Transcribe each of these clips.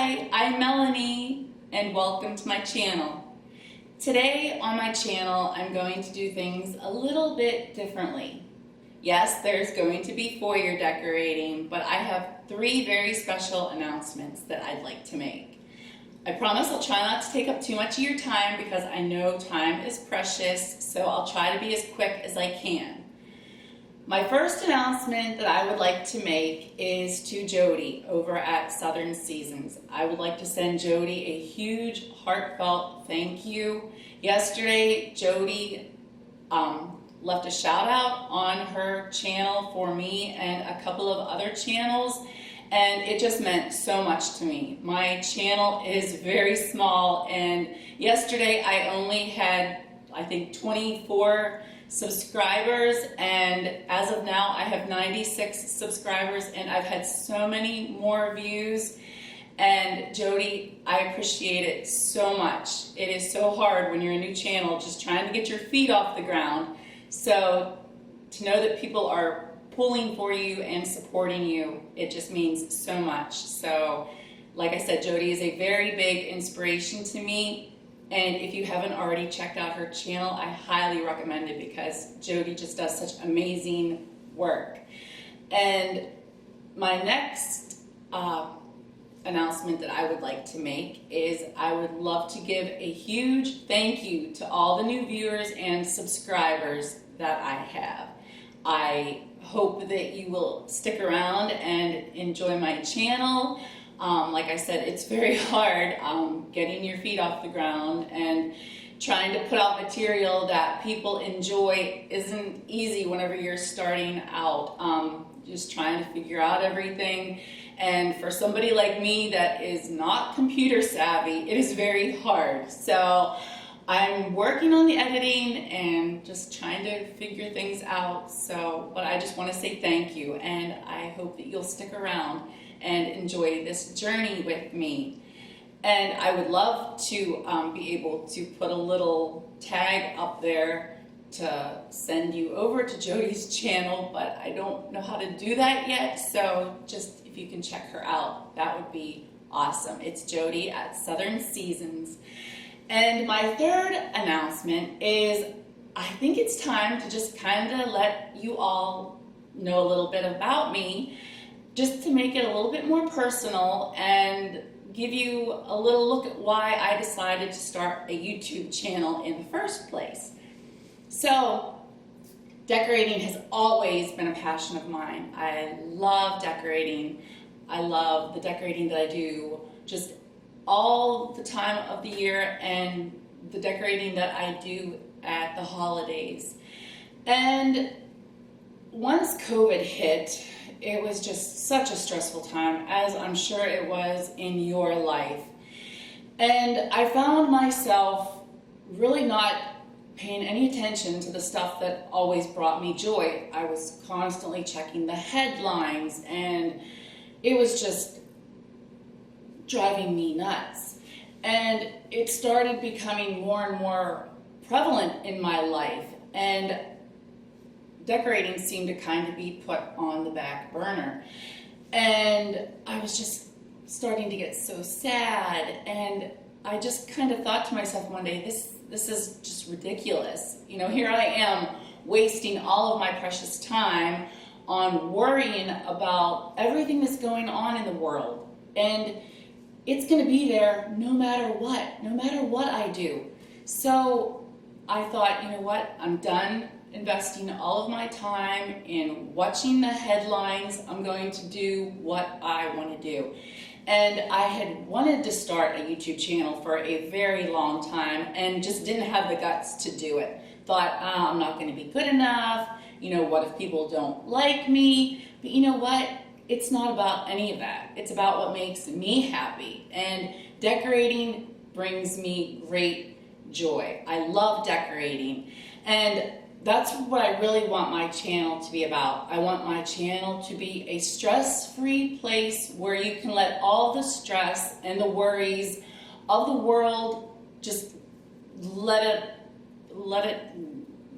Hi, I'm Melanie and welcome to my channel. Today on my channel I'm going to do things a little bit differently. Yes, there's going to be foyer decorating, but I have 3 very special announcements that I'd like to make. I promise I'll try not to take up too much of your time because I know time is precious, so I'll try to be as quick as I can. My first announcement that I would like to make is to Jody over at Southern Seasons. I would like to send Jody a huge heartfelt thank you. Yesterday, Jody left a shout out on her channel for me and a couple of other channels, and it just meant so much to me. My channel is very small, and yesterday I only had, I think, 24 subscribers, and as of now I have 96 subscribers, and I've had so many more views. And Jody, I appreciate it so much. It is so hard when you're a new channel just trying to get your feet off the ground. So to know that people are pulling for you and supporting you, it just means so much. So like I said, Jody is a very big inspiration to me. And if you haven't already checked out her channel, I highly recommend it because Jody just does such amazing work. And my next announcement that I would like to make is I would love to give a huge thank you to all the new viewers and subscribers that I have. I hope that you will stick around and enjoy my channel. Like I said, it's very hard getting your feet off the ground, and trying to put out material that people enjoy isn't easy whenever you're starting out. Just trying to figure out everything, and for somebody like me that is not computer savvy, it is very hard. So I'm working on the editing and just trying to figure things out. So, but I just want to say thank you, and I hope that you'll stick around and enjoy this journey with me. And I would love to be able to put a little tag up there to send you over to Jody's channel, but I don't know how to do that yet. So just if you can check her out, that would be awesome. It's Jody at Southern Seasons. And my third announcement is I think it's time to just kind of let you all know a little bit about me, just to make it a little bit more personal and give you a little look at why I decided to start a YouTube channel in the first place. So, decorating has always been a passion of mine. I love decorating. I love the decorating that I do just all the time of the year, and the decorating that I do at the holidays. And once COVID hit, it was just such a stressful time, as I'm sure it was in your life. And I found myself really not paying any attention to the stuff that always brought me joy. I was constantly checking the headlines, and it was just driving me nuts. And it started becoming more and more prevalent in my life, and decorating seemed to kind of be put on the back burner. And I was just starting to get so sad, and I just kind of thought to myself one day, this is just ridiculous. You know, here I am wasting all of my precious time on worrying about everything that's going on in the world. And it's gonna be there no matter what I do. So I thought, you know what, I'm done investing all of my time in watching the headlines. I'm going to do what I want to do. And I had wanted to start a YouTube channel for a very long time and just didn't have the guts to do it. Thought, I'm not going to be good enough. You know, what if people don't like me? But you know what? It's not about any of that. It's about what makes me happy. And decorating brings me great joy. I love decorating. And that's what I really want my channel to be about. I want my channel to be a stress-free place where you can let all the stress and the worries of the world just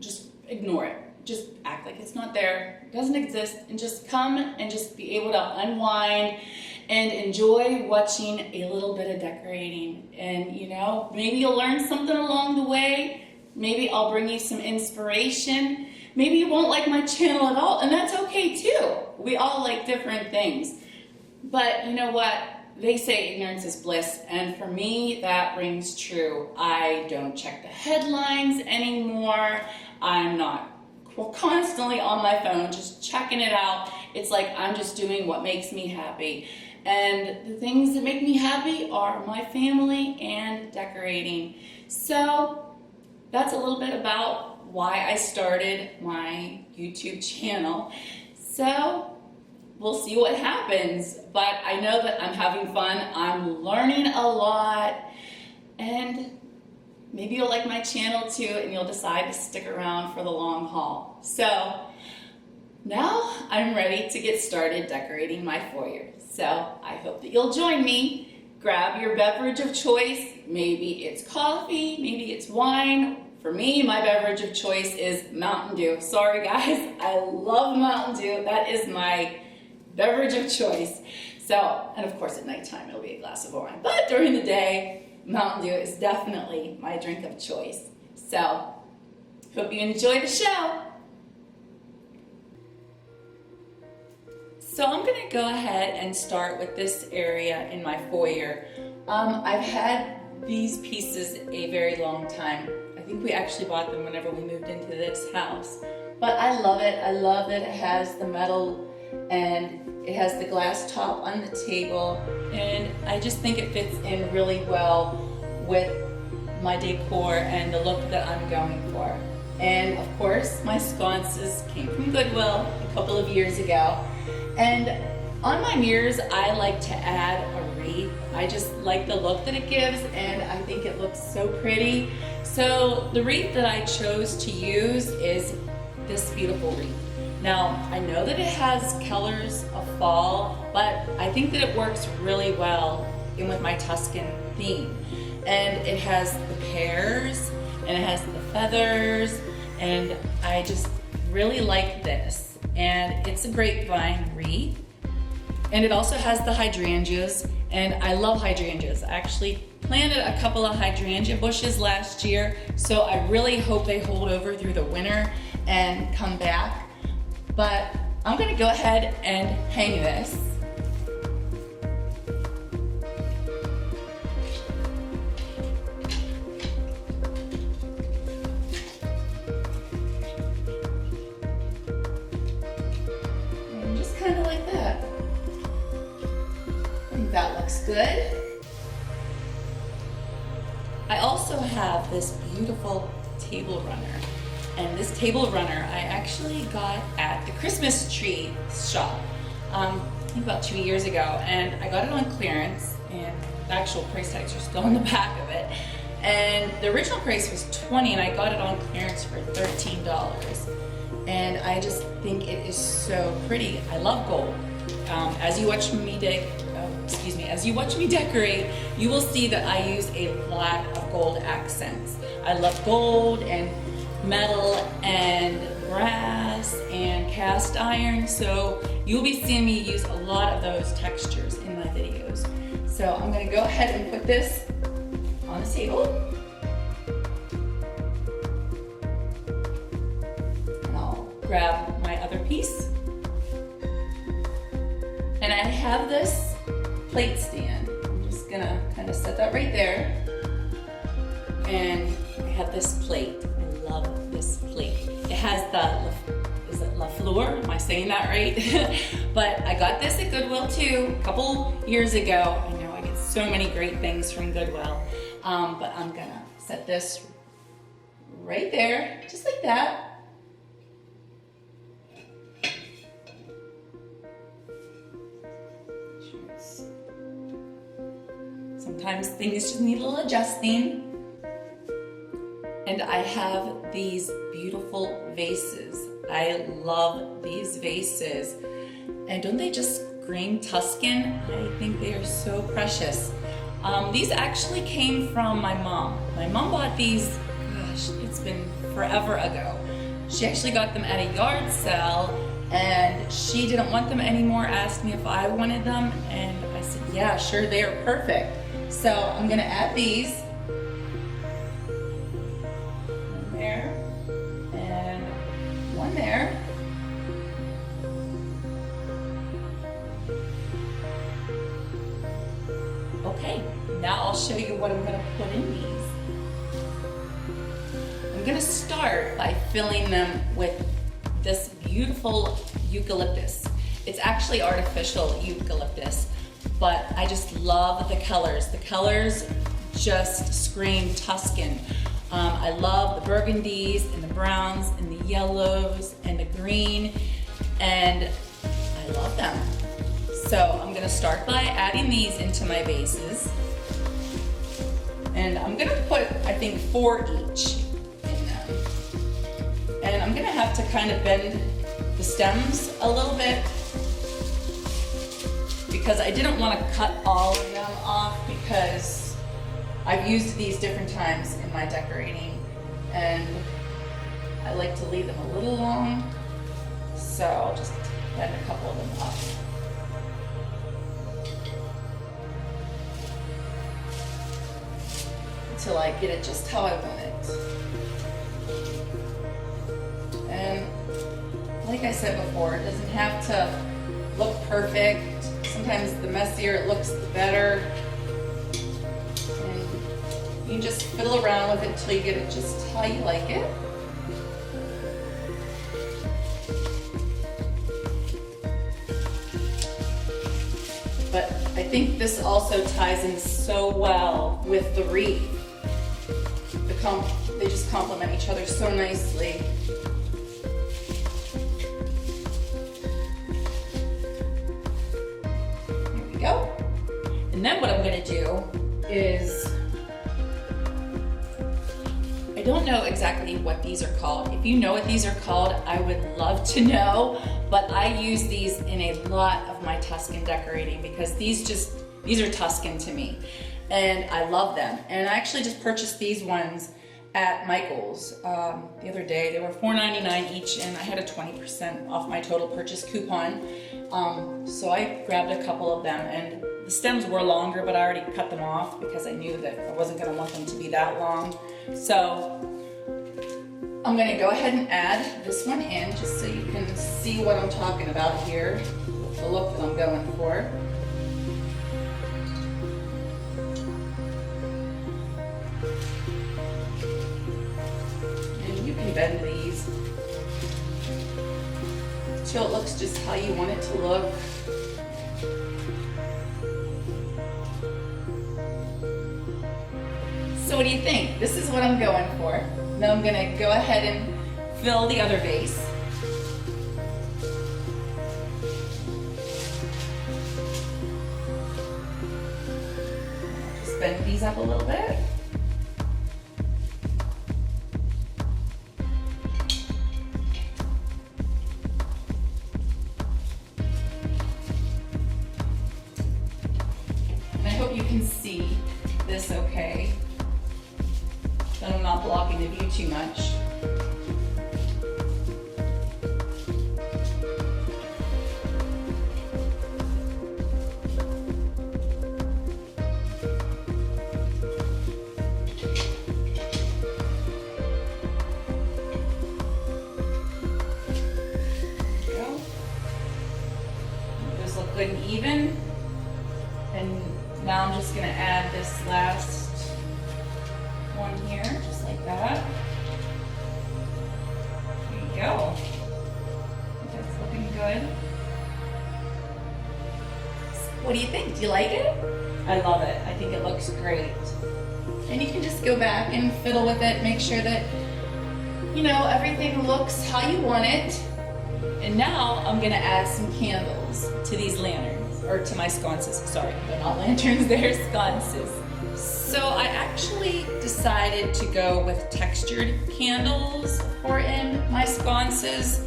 just ignore it. Just act like it's not there, it doesn't exist, and just come and just be able to unwind and enjoy watching a little bit of decorating. And you know, maybe you'll learn something along the way. Maybe I'll bring you some inspiration. Maybe you won't like my channel at all, and that's okay too. We all like different things. But you know what? They say ignorance is bliss, and for me, that rings true. I don't check the headlines anymore. I'm not constantly on my phone, just checking it out. It's like I'm just doing what makes me happy. And the things that make me happy are my family and decorating. So that's a little bit about why I started my YouTube channel. So we'll see what happens, but I know that I'm having fun. I'm learning a lot, and maybe you'll like my channel too, and you'll decide to stick around for the long haul. So now I'm ready to get started decorating my foyer. So I hope that you'll join me. Grab your beverage of choice. Maybe it's coffee, maybe it's wine. For me, my beverage of choice is Mountain Dew. Sorry guys, I love Mountain Dew. That is my beverage of choice. So, and of course at nighttime it'll be a glass of wine. But during the day, Mountain Dew is definitely my drink of choice. So, hope you enjoy the show. So I'm gonna go ahead and start with this area in my foyer. I've had these pieces a very long time. I think we actually bought them whenever we moved into this house. But I love it. I love that it has the metal and it has the glass top on the table, and I just think it fits in really well with my decor and the look that I'm going for. And of course, my sconces came from Goodwill a couple of years ago. And on my mirrors, I like to add a wreath. I just like the look that it gives, and I think it looks so pretty. So the wreath that I chose to use is this beautiful wreath. Now, I know that it has colors of fall, but I think that it works really well in with my Tuscan theme. And it has the pears, and it has the feathers, and I just really like this. And it's a grapevine wreath. And it also has the hydrangeas, and I love hydrangeas. I actually planted a couple of hydrangea bushes last year, so I really hope they hold over through the winter and come back. But I'm gonna go ahead and hang this. And just kind of like that. I think that looks good. I also have this beautiful table runner. And this table runner I actually got at the Christmas tree shop, I think about 2 years ago, and I got it on clearance, and the actual price tags are still on the back of it. And the original price was $20, and I got it on clearance for $13. And I just think it is so pretty. I love gold. As you watch me decorate, you will see that I use a lot of gold accents. I love gold and metal and brass and cast iron, so you'll be seeing me use a lot of those textures in my videos. So I'm going to go ahead and put this on the table. And I'll grab my other piece. And I have this plate stand. I'm just going to kind of set that right there. And I have this plate. Love this plate. It has is it La Fleur? Am I saying that right? But I got this at Goodwill too, a couple years ago. I know I get so many great things from Goodwill. But I'm gonna set this right there, just like that. Sometimes things just need a little adjusting. And I have these beautiful vases. I love these vases. And don't they just scream Tuscan? I think they are so precious. These actually came from my mom. My mom bought these, gosh, it's been forever ago. She actually got them at a yard sale, and she didn't want them anymore, asked me if I wanted them, and I Yeah, sure, they are perfect. So I'm gonna add these. One there, and one there. Okay, now I'll show you what I'm gonna put in these. I'm gonna start by filling them with this beautiful eucalyptus. It's actually artificial eucalyptus, but I just love the colors. The colors just scream Tuscan. I love the burgundies and the browns and the yellows and the green, and I love them. So I'm gonna start by adding these into my vases. And I'm gonna put, I think, 4 each in them. And I'm gonna have to kind of bend the stems a little bit because I didn't want to cut all of them off because I've used these different times in my decorating and I like to leave them a little long. So I'll just bend a couple of them up. Until I get it just how I want it. And like I said before, it doesn't have to look perfect. Sometimes the messier it looks, the better. And you can just fiddle around with it until you get it just how you like it. But I think this also ties in so well with the wreath. They just complement each other so nicely. Here we go. And then what I'm gonna do is, I don't know exactly what these are called. If you know what these are called, I would love to know, but I use these in a lot of my Tuscan decorating because these are Tuscan to me. And I love them. And I actually just purchased these ones at Michael's the other day. They were $4.99 each and I had a 20% off my total purchase coupon. So I grabbed a couple of them and the stems were longer, but I already cut them off because I knew that I wasn't gonna want them to be that long. So I'm gonna go ahead and add this one in just so you can see what I'm talking about here, the look that I'm going for. Bend these until it looks just how you want it to look. So what do you think? This is what I'm going for. Now I'm gonna go ahead and fill the other vase. Just bend these up a little bit. You can see this okay, that I'm not blocking the view too much. There we go. Those look good and even. And now I'm just gonna add this last one here, just like that. There you go. That's looking good. What do you think? Do you like it? I love it. I think it looks great. And you can just go back and fiddle with it, make sure that, you know, everything looks how you want it. And now I'm gonna add some candles to these lanterns. Or to my sconces, sorry, they're not lanterns, they're sconces. So I actually decided to go with textured candles for in my sconces.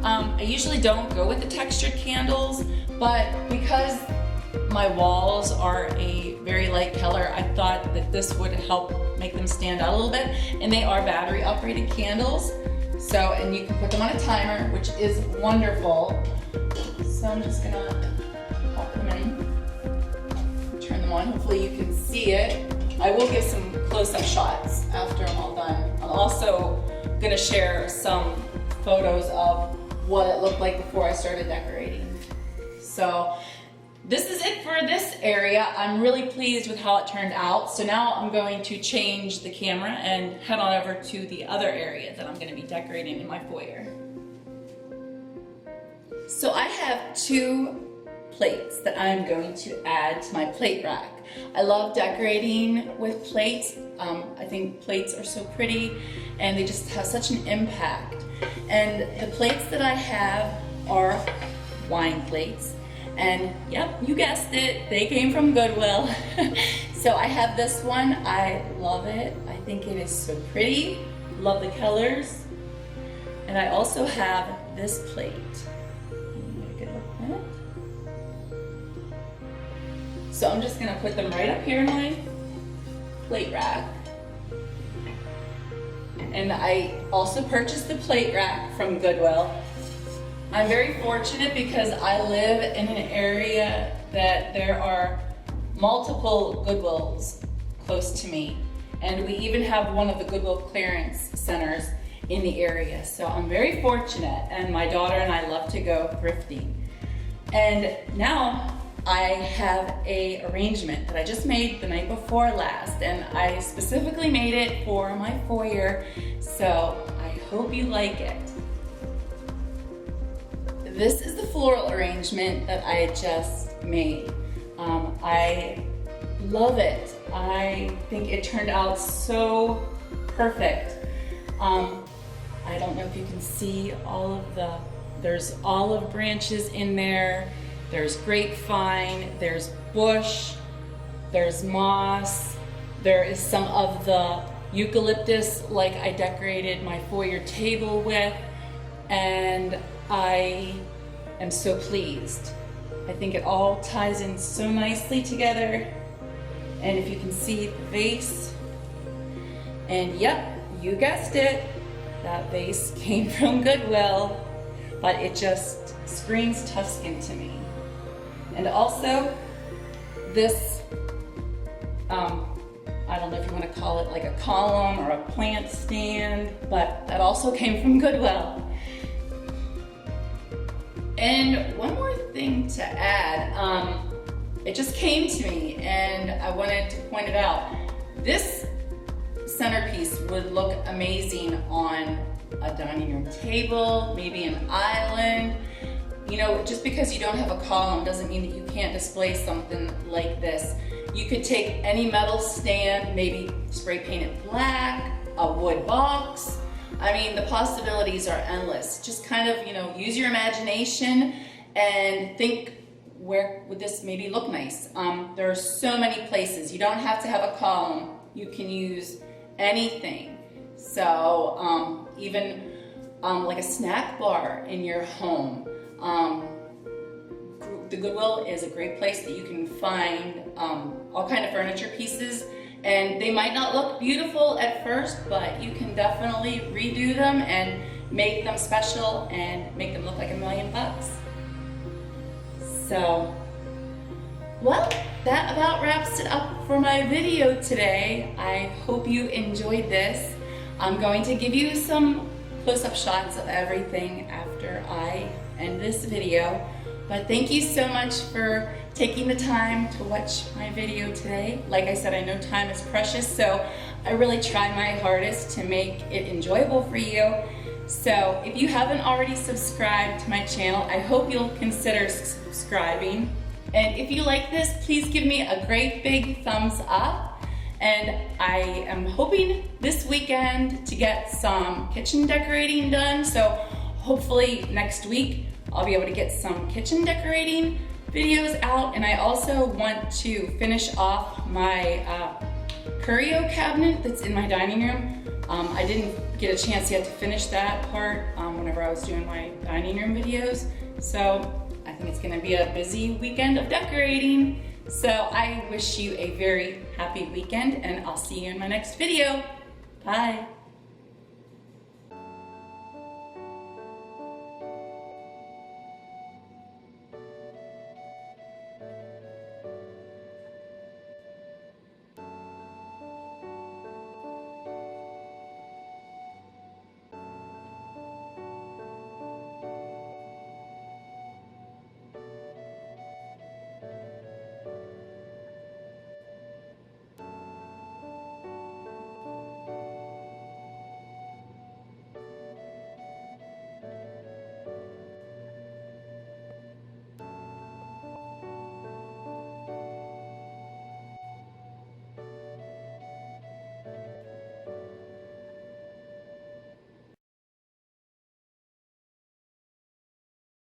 I usually don't go with the textured candles, but because my walls are a very light color, I thought that this would help make them stand out a little bit. And they are battery operated candles. So, and you can put them on a timer, which is wonderful. So I'm just gonna pop them in. different one. Hopefully you can see it. I will give some close-up shots after I'm all done. I'm also gonna share some photos of what it looked like before I started decorating. So this is it for this area. I'm really pleased with how it turned out. So now I'm going to change the camera and head on over to the other area that I'm going to be decorating in my foyer. So I have 2 plates that I'm going to add to my plate rack. I love decorating with plates. I think plates are so pretty and they just have such an impact. And the plates that I have are wine plates. And yep, you guessed it, they came from Goodwill. So I have this one, I love it. I think it is so pretty, love the colors. And I also have this plate. Get a good look at it. So I'm just gonna put them right up here in my plate rack. And I also purchased the plate rack from Goodwill. I'm very fortunate because I live in an area that there are multiple Goodwills close to me. And we even have one of the Goodwill clearance centers in the area. So I'm very fortunate, and my daughter and I love to go thrifting. And now I have a arrangement that I just made the night before last, and I specifically made it for my foyer, so I hope you like it. This is the floral arrangement that I just made. I love it. I think it turned out so perfect. I don't know if you can see all of there's olive branches in there, there's grapevine, there's bush, there's moss, there is some of the eucalyptus like I decorated my foyer table with, and I am so pleased. I think it all ties in so nicely together. And if you can see the vase, and yep, you guessed it, that vase came from Goodwill, but it just screams Tuscan to me. And also this, I don't know if you want to call it like a column or a plant stand, but that also came from Goodwill. And one more thing to add, it just came to me and I wanted to point it out. This centerpiece would look amazing on a dining room table, maybe an island. You know, just because you don't have a column doesn't mean that you can't display something like this. You could take any metal stand, maybe spray paint it black, a wood box. I mean, the possibilities are endless. Just kind of, you know, use your imagination and think, where would this maybe look nice? There are so many places. You don't have to have a column. You can use anything. So even like a snack bar in your home. The Goodwill is a great place that you can find all kind of furniture pieces. And they might not look beautiful at first, but you can definitely redo them and make them special and make them look like $1,000,000. So, well, that about wraps it up for my video today. I hope you enjoyed this. I'm going to give you some close-up shots of everything after I end this video. But thank you so much for taking the time to watch my video today. Like I said, I know time is precious, so I really try my hardest to make it enjoyable for you. So if you haven't already subscribed to my channel, I hope you'll consider subscribing. And if you like this, please give me a great big thumbs up. And I am hoping this weekend to get some kitchen decorating done. So hopefully next week, I'll be able to get some kitchen decorating videos out, and I also want to finish off my curio cabinet that's in my dining room. I didn't get a chance yet to finish that part whenever I was doing my dining room videos, so I think it's gonna be a busy weekend of decorating. So I wish you a very happy weekend, and I'll see you in my next video. Bye.